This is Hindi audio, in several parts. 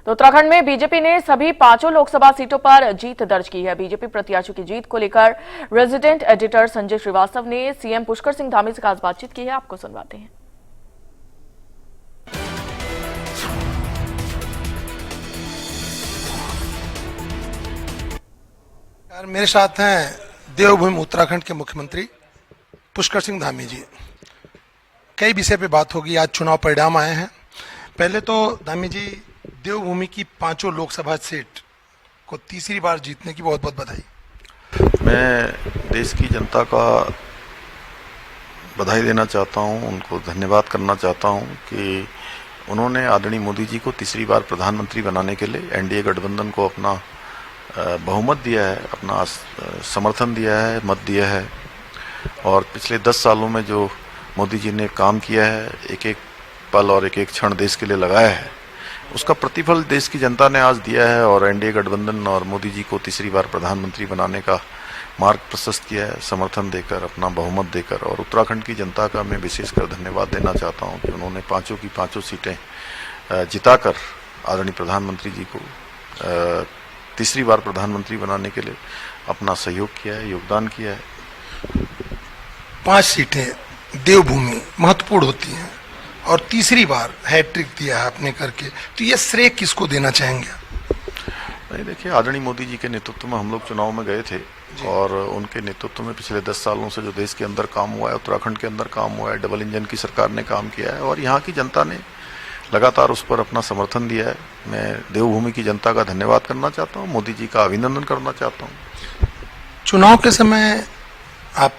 तो उत्तराखंड में बीजेपी ने सभी 5 लोकसभा सीटों पर जीत दर्ज की है। बीजेपी प्रत्याशियों की जीत को लेकर रेजिडेंट एडिटर संजय श्रीवास्तव ने सीएम पुष्कर सिंह धामी से खास बातचीत की है। आपको सुनवाते हैं। मेरे साथ हैं देवभूमि उत्तराखंड के मुख्यमंत्री पुष्कर सिंह धामी जी। कई विषय पे बात होगी। आज चुनाव परिणाम आए हैं। पहले तो धामी जी, देवभूमि की 5 लोकसभा सीट को तीसरी बार जीतने की बहुत बहुत बधाई। मैं देश की जनता का बधाई देना चाहता हूं, उनको धन्यवाद करना चाहता हूं कि उन्होंने आदरणीय मोदी जी को तीसरी बार प्रधानमंत्री बनाने के लिए एनडीए गठबंधन को अपना बहुमत दिया है, अपना समर्थन दिया है, मत दिया है। और पिछले 10 सालों में जो मोदी जी ने काम किया है, एक एक पल और एक एक क्षण देश के लिए लगाया है, उसका प्रतिफल देश की जनता ने आज दिया है और एनडीए गठबंधन और मोदी जी को तीसरी बार प्रधानमंत्री बनाने का मार्ग प्रशस्त किया है, समर्थन देकर, अपना बहुमत देकर। और उत्तराखंड की जनता का मैं विशेषकर धन्यवाद देना चाहता हूं कि उन्होंने 5 की 5 सीटें जिताकर आदरणीय प्रधानमंत्री जी को तीसरी बार प्रधानमंत्री बनाने के लिए अपना सहयोग किया है, योगदान किया है। 5 सीटें देवभूमि महत्वपूर्ण होती हैं और तीसरी बार हैट्रिक दिया है आपने करके, तो ये श्रेय किसको देना चाहेंगे? नहीं, देखिए, आदरणीय मोदी जी के नेतृत्व में हम लोग चुनाव में गए थे और उनके नेतृत्व में पिछले 10 सालों से जो देश के अंदर काम हुआ है, उत्तराखंड के अंदर काम हुआ है, डबल इंजन की सरकार ने काम किया है और यहाँ की जनता ने लगातार उस पर अपना समर्थन दिया है। मैं देवभूमि की जनता का धन्यवाद करना चाहता हूँ, मोदी जी का अभिनंदन करना चाहता हूँ। चुनाव के समय आप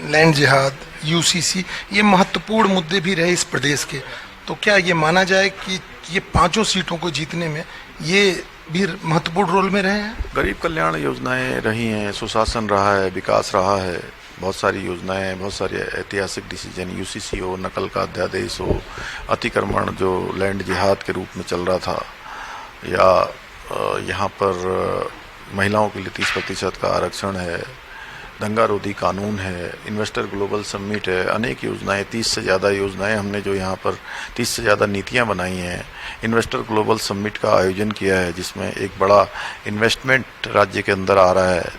लैंड जिहाद, यूसीसी, ये महत्वपूर्ण मुद्दे भी रहे इस प्रदेश के, तो क्या ये माना जाए कि ये 5 सीटों को जीतने में ये भी महत्वपूर्ण रोल में रहे हैं? गरीब कल्याण योजनाएं रही हैं, सुशासन रहा है, विकास रहा है, बहुत सारी योजनाएं, बहुत सारे ऐतिहासिक डिसीजन, यूसीसी हो, नकल का अध्यादेश हो, अतिक्रमण जो लैंड जिहाद के रूप में चल रहा था, या यहाँ पर महिलाओं के लिए 30% का आरक्षण है, दंगारोधी कानून है, इन्वेस्टर ग्लोबल समिट है, अनेक योजनाएं, 30 से ज़्यादा योजनाएं हमने जो यहाँ पर 30 से ज़्यादा नीतियाँ बनाई हैं। इन्वेस्टर ग्लोबल समिट का आयोजन किया है जिसमें एक बड़ा इन्वेस्टमेंट राज्य के अंदर आ रहा है।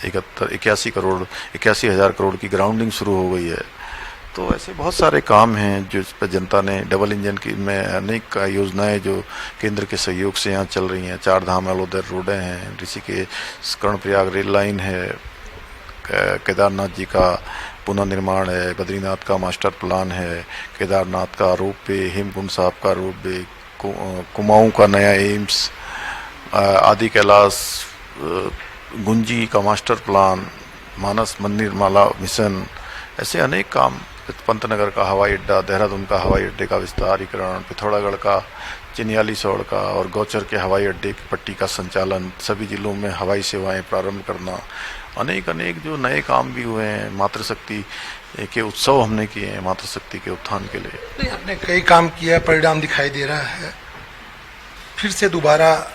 81,000 करोड़ की ग्राउंडिंग शुरू हो गई है। तो ऐसे बहुत सारे काम हैं जिस पर जनता ने, डबल इंजन की में अनेक योजनाएं जो केंद्र के सहयोग से यहाँ चल रही हैं। 4 धाम अलोदर रोडें हैं, ऋषिकेश कर्णप्रयाग रेल लाइन है, केदारनाथ जी का पुनर्निर्माण है, बद्रीनाथ का मास्टर प्लान है, केदारनाथ का रोप वे, हेमकुंड साहब का रोप वे, कुमाऊं का नया एम्स, आदि कैलाश गुंजी का मास्टर प्लान, मानस मंदिर माला मिशन, ऐसे अनेक काम, पंतनगर का हवाई अड्डा, देहरादून का हवाई अड्डे का विस्तारीकरण, पिथौरागढ़ का चिन्यालीसौड़ का और गौचर के हवाई अड्डे की पट्टी का संचालन, सभी जिलों में हवाई सेवाएं प्रारंभ करना, अनेक जो नए काम भी हुए हैं। मातृशक्ति के उत्सव हमने किए हैं मातृशक्ति के उत्थान के लिए। आपने कई काम किया, परिणाम दिखाई दे रहा है। फिर से दोबारा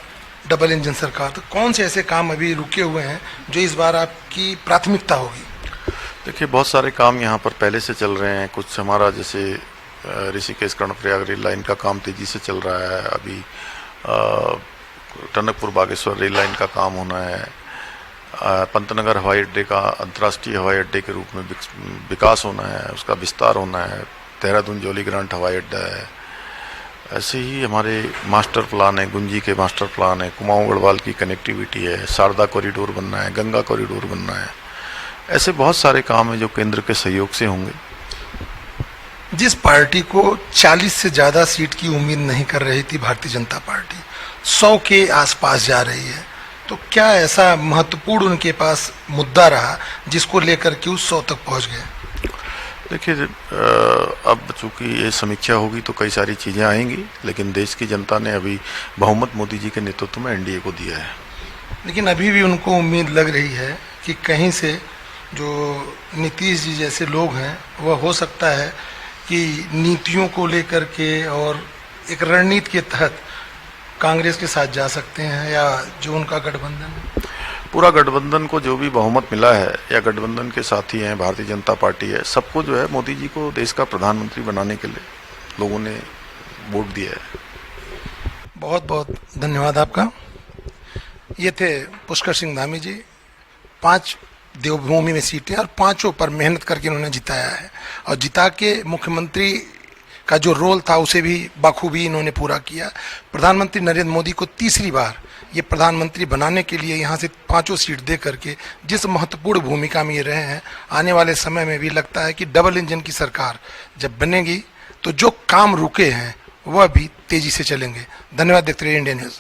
डबल इंजन सरकार, तो कौन से ऐसे काम अभी रुके हुए हैं जो इस बार आपकी प्राथमिकता होगी? देखिए, बहुत सारे काम यहाँ पर पहले से चल रहे हैं। कुछ हमारा जैसे ऋषिकेश कर्णप्रयाग रेल लाइन का काम तेजी से चल रहा है। अभी टनकपुर बागेश्वर रेल लाइन का काम होना है। पंतनगर हवाई अड्डे का अंतर्राष्ट्रीय हवाई अड्डे के रूप में विकास होना है, उसका विस्तार होना है। देहरादून जौली ग्रांट हवाई अड्डा है। ऐसे ही हमारे मास्टर प्लान है, गुंजी के मास्टर प्लान है, कुमाऊं गढ़वाल की कनेक्टिविटी है, शारदा कॉरिडोर बनना है, गंगा कॉरिडोर बनना है। ऐसे बहुत सारे काम हैं जो केंद्र के सहयोग से होंगे। जिस पार्टी को 40 से ज़्यादा सीट की उम्मीद नहीं कर रही थी भारतीय जनता पार्टी, 100 के आसपास जा रही है, तो क्या ऐसा महत्वपूर्ण उनके पास मुद्दा रहा जिसको लेकर के उस 100 तक पहुंच गए? देखिए, अब चूंकि ये समीक्षा होगी तो कई सारी चीज़ें आएंगी, लेकिन देश की जनता ने अभी बहुमत मोदी जी के नेतृत्व में एनडीए को दिया है। लेकिन अभी भी उनको उम्मीद लग रही है कि कहीं से जो नीतीश जी जैसे लोग हैं, वह हो सकता है कि नीतियों को लेकर के और एक रणनीति के तहत कांग्रेस के साथ जा सकते हैं, या जो उनका गठबंधन है, पूरा गठबंधन को जो भी बहुमत मिला है या गठबंधन के साथी हैं, भारतीय जनता पार्टी है, सबको जो है मोदी जी को देश का प्रधानमंत्री बनाने के लिए लोगों ने वोट दिया है। बहुत बहुत धन्यवाद आपका। ये थे पुष्कर सिंह धामी जी। 5 देवभूमि में सीटें और 5 पर मेहनत करके उन्होंने जिताया है और जिता के मुख्यमंत्री का जो रोल था उसे भी बखूबी इन्होंने पूरा किया। प्रधानमंत्री नरेंद्र मोदी को तीसरी बार ये प्रधानमंत्री बनाने के लिए यहाँ से 5 सीट दे करके जिस महत्वपूर्ण भूमिका में ये रहे हैं, आने वाले समय में भी लगता है कि डबल इंजन की सरकार जब बनेगी तो जो काम रुके हैं वह भी तेजी से चलेंगे। धन्यवाद। देखते रहिए इंडिया न्यूज़।